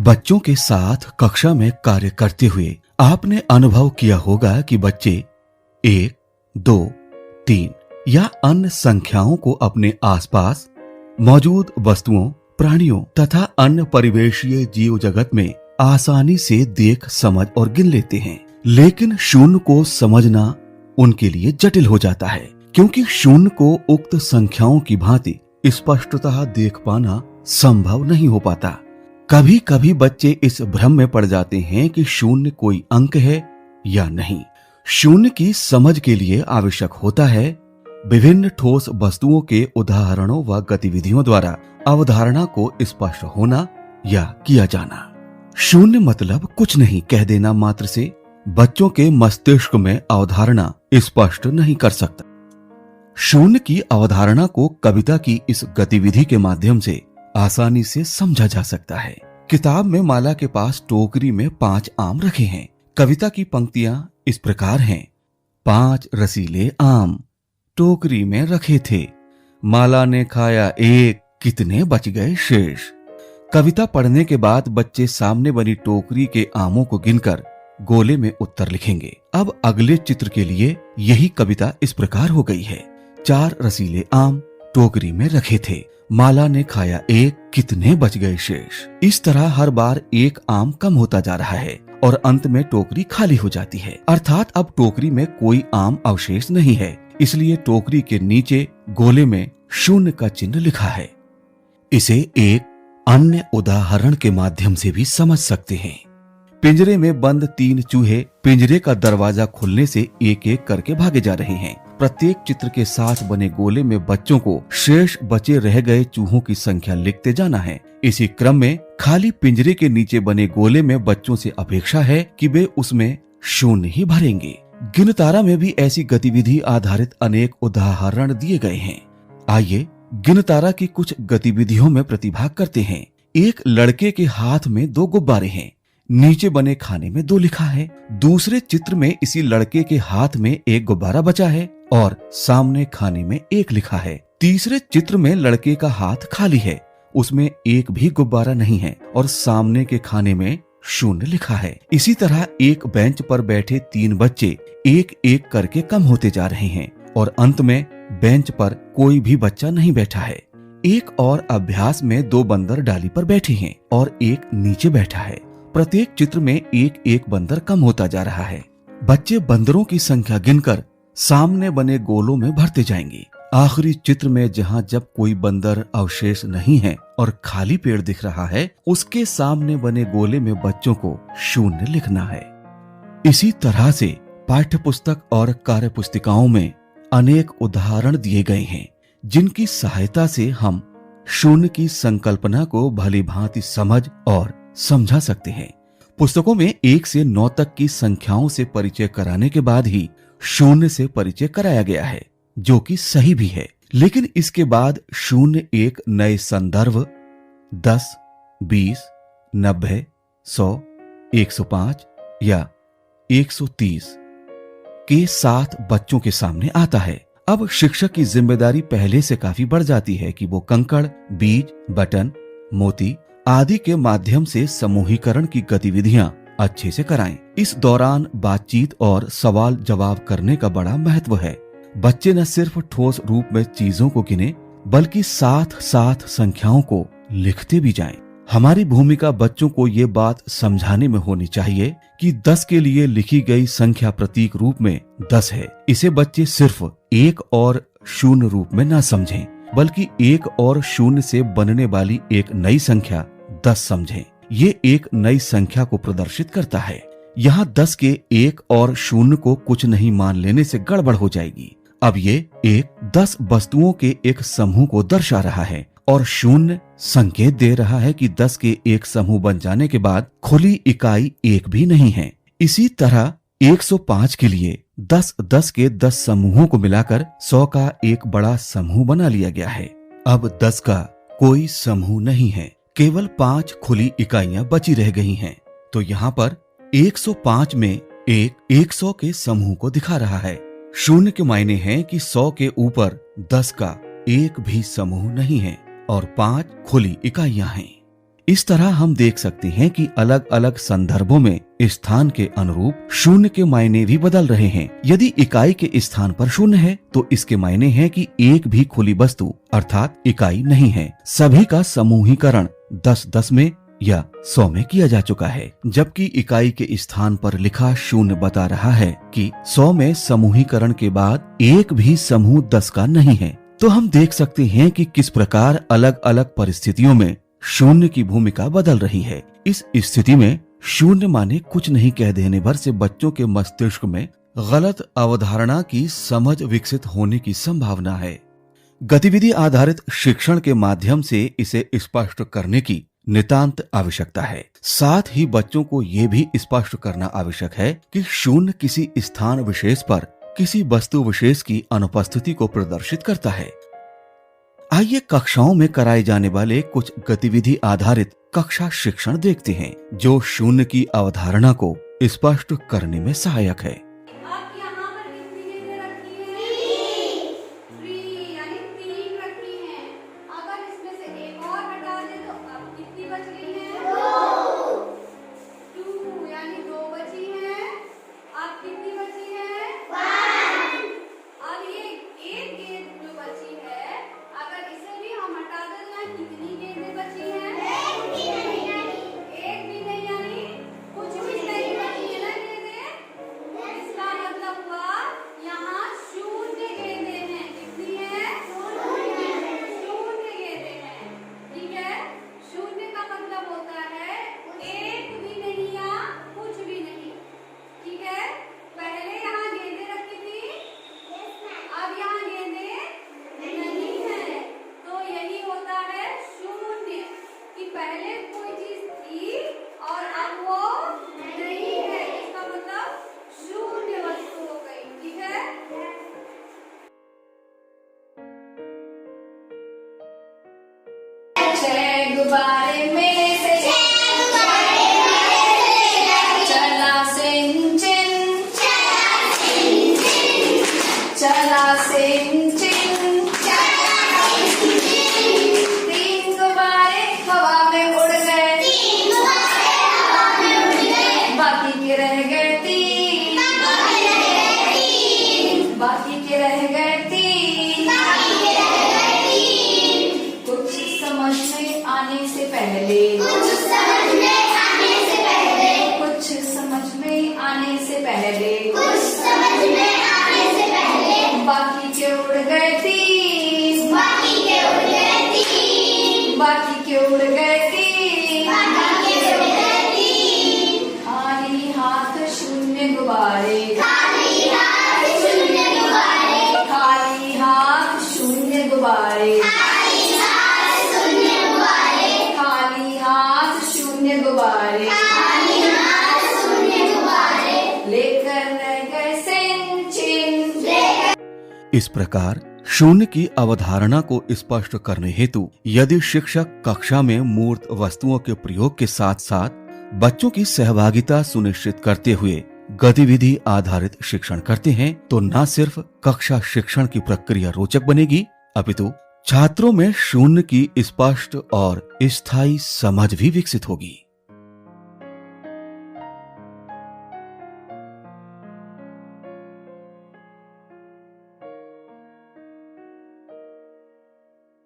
बच्चों के साथ कक्षा में कार्य करते हुए आपने अनुभव किया होगा कि बच्चे 1, 2, 3 या अन्य संख्याओं को अपने आसपास मौजूद वस्तुओं, प्राणियों तथा अन्य परिवेशीय जीव जगत में आसानी से देख, समझ और गिन लेते हैं। लेकिन शून्य को समझना उनके लिए जटिल हो जाता है, क्योंकि शून्य को उक्त संख्याओं की भांति स्पष्टतः देख पाना संभव नहीं हो पाता। कभी कभी बच्चे इस भ्रम में पड़ जाते हैं कि शून्य कोई अंक है या नहीं। शून्य की समझ के लिए आवश्यक होता है विभिन्न ठोस वस्तुओं के उदाहरणों व गतिविधियों द्वारा अवधारणा को स्पष्ट होना या किया जाना। शून्य मतलब कुछ नहीं कह देना मात्र से बच्चों के मस्तिष्क में अवधारणा स्पष्ट नहीं कर सकता। शून्य की अवधारणा को कविता की इस गतिविधि के माध्यम से आसानी से समझा जा सकता है। किताब में माला के पास टोकरी में 5 आम रखे हैं। कविता की पंक्तियां इस प्रकार हैं। 5 रसीले आम टोकरी में रखे थे, माला ने खाया एक, कितने बच गए शेष। कविता पढ़ने के बाद बच्चे सामने बनी टोकरी के आमों को गिनकर गोले में उत्तर लिखेंगे। अब अगले चित्र के लिए यही कविता इस प्रकार हो गई है। 4 रसीले आम टोकरी में रखे थे, माला ने खाया एक, कितने बच गए शेष। इस तरह हर बार एक आम कम होता जा रहा है और अंत में टोकरी खाली हो जाती है, अर्थात अब टोकरी में कोई आम अवशेष नहीं है। इसलिए टोकरी के नीचे गोले में शून्य का चिन्ह लिखा है। इसे एक अन्य उदाहरण के माध्यम से भी समझ सकते हैं। पिंजरे में बंद 3 चूहे पिंजरे का दरवाजा खुलने से एक एक करके भागे जा रहे हैं। प्रत्येक चित्र के साथ बने गोले में बच्चों को शेष बचे रह गए चूहों की संख्या लिखते जाना है। इसी क्रम में खाली पिंजरे के नीचे बने गोले में बच्चों से अपेक्षा है कि वे उसमें शून्य ही भरेंगे। गिनतारा में भी ऐसी गतिविधि आधारित अनेक उदाहरण दिए गए हैं। आइए गिनतारा की कुछ गतिविधियों में प्रतिभाग करते हैं। एक लड़के के हाथ में 2 गुब्बारे हैं। नीचे बने खाने में 2 लिखा है। दूसरे चित्र में इसी लड़के के हाथ में 1 गुब्बारा बचा है और सामने खाने में 1 लिखा है। तीसरे चित्र में लड़के का हाथ खाली है, उसमें 1 भी गुब्बारा नहीं है और सामने के खाने में 0 लिखा है। इसी तरह एक बेंच पर बैठे 3 बच्चे एक एक करके कम होते जा रहे हैं और अंत में बेंच पर कोई भी बच्चा नहीं बैठा है। एक और अभ्यास में 2 बंदर डाली पर बैठे हैं और एक नीचे बैठा है। प्रत्येक चित्र में एक एक बंदर कम होता जा रहा है। बच्चे बंदरों की संख्या गिनकर सामने बने गोलों में भरते जाएंगे। आखिरी चित्र में जहां जब कोई बंदर अवशेष नहीं है और खाली पेड़ दिख रहा है, उसके सामने बने गोले में बच्चों को 0 लिखना है। इसी तरह से पाठ्य पुस्तक और कार्य पुस्तिकाओं में अनेक उदाहरण दिए गए हैं, जिनकी सहायता से हम शून्य की संकल्पना को भली भांति समझ और समझा सकते हैं। पुस्तकों में 1 से 9 तक की संख्याओं से परिचय कराने के बाद ही 0 से परिचय कराया गया है, जो कि सही भी है। लेकिन इसके बाद 0 एक नए संदर्भ 10, 20, 90, 100, 105 या 130 के साथ बच्चों के सामने आता है। अब शिक्षक की जिम्मेदारी पहले से काफी बढ़ जाती है कि वो कंकड़, बीज, बटन, मोती आदि के माध्यम से समूहीकरण की गतिविधियां अच्छे से कराएं। इस दौरान बातचीत और सवाल जवाब करने का बड़ा महत्व है। बच्चे न सिर्फ ठोस रूप में चीजों को गिने, बल्कि साथ साथ संख्याओं को लिखते भी जाएं। हमारी भूमिका बच्चों को ये बात समझाने में होनी चाहिए कि 10 के लिए लिखी गई संख्या प्रतीक रूप में 10 है। इसे बच्चे सिर्फ 1 और 0 रूप में न समझें, बल्कि 1 और 0 से बनने वाली एक नई संख्या 10 समझें। ये एक नई संख्या को प्रदर्शित करता है। यहाँ 10 के 1 और 0 को कुछ नहीं मान लेने से गड़बड़ हो जाएगी। अब ये एक 10 वस्तुओं के एक समूह को दर्शा रहा है और 0 संकेत दे रहा है कि 10 के एक समूह बन जाने के बाद खुली इकाई 1 भी नहीं है। इसी तरह 105 के लिए 10 के 10 समूहों को मिलाकर 100 का एक बड़ा समूह बना लिया गया है। अब 10 का कोई समूह नहीं है, केवल 5 खुली इकाइयां बची रह गई हैं। तो यहाँ पर 105 में एक 100 के समूह को दिखा रहा है। 0 के मायने हैं कि 100 के ऊपर 10 का एक भी समूह नहीं है और 5 खुली इकाइयां हैं। इस तरह हम देख सकते हैं कि अलग अलग संदर्भों में स्थान के अनुरूप शून्य के मायने भी बदल रहे हैं। यदि इकाई के स्थान पर शून्य है तो इसके मायने है कि एक भी खुली वस्तु अर्थात इकाई नहीं है। सभी का समूहीकरण 10-10 में या 100 में किया जा चुका है, जबकि इकाई के स्थान पर लिखा शून्य बता रहा है कि 100 में समूहीकरण के बाद एक भी समूह 10 का नहीं है। तो हम देख सकते हैं कि किस प्रकार अलग अलग परिस्थितियों में शून्य की भूमिका बदल रही है। इस स्थिति में शून्य माने कुछ नहीं कह देने भर से बच्चों के मस्तिष्क में गलत अवधारणा की समझ विकसित होने की संभावना है। गतिविधि आधारित शिक्षण के माध्यम से इसे स्पष्ट करने की नितांत आवश्यकता है। साथ ही बच्चों को ये भी स्पष्ट करना आवश्यक है कि शून्य किसी स्थान विशेष पर किसी वस्तु विशेष की अनुपस्थिति को प्रदर्शित करता है। आइए कक्षाओं में कराए जाने वाले कुछ गतिविधि आधारित कक्षा शिक्षण देखते हैं, जो शून्य की अवधारणा को स्पष्ट करने में सहायक है। आप यहाँ पर कितनी गेंदें रखी हैं? 3 यानी 3 रखी हैं। अगर इसमें से एक और हटा दे तो अब कितनी बच गई हैं? 2 यानी 2 बची हैं। अब कितनी बची हैं? 1। अब ये एक गेंद जो बची है, अगर इसे भी हम हटा दें तो यहाँ कितनी गेंदें बची हैं? एक भी नहीं यानी कुछ भी नहीं बची है ना गेंदें। इसका मतलब हुआ यहाँ शून्य गेंदें हैं। कितनी है? शून्य गेंदें हैं। ठीक है, शून्य का मतलब होता है एक भी नहीं या कुछ भी नहीं। ठीक है, पहले यहाँ गेंदें रखी थी, अब यहाँ गेंदें नहीं है, तो यही होता है शून्य, कि पहले कोई चीज थी और अब वो नहीं है। इसका मतलब शून्य वस्तु हो गई। ठीक है, छह गुब्बारे में से चला सिंचिन, चला सिंचिन। 3 गुब्बारे हवा में उड़ गए, बाकी के रह गए 3, बाकी के रह गए 3। कुछ समझ में आने से पहले, कुछ समझ में आने से पहले बाकी के उड़ गए 3, बाकी के उड़ गए 3। खाली हाथ शून्य गुब्बारे, खाली हाथ शून्य गुब्बारे, खाली हाथ शून्य गुब्बारे, खाली हाथ शून्य गुब्बारे, लेकर रह गए सिंचिन। इस प्रकार शून्य की अवधारणा को स्पष्ट करने हेतु यदि शिक्षक कक्षा में मूर्त वस्तुओं के प्रयोग के साथ साथ बच्चों की सहभागिता सुनिश्चित करते हुए गतिविधि आधारित शिक्षण करते हैं, तो न सिर्फ कक्षा शिक्षण की प्रक्रिया रोचक बनेगी, अपितु छात्रों में शून्य की स्पष्ट और स्थायी समझ भी विकसित होगी।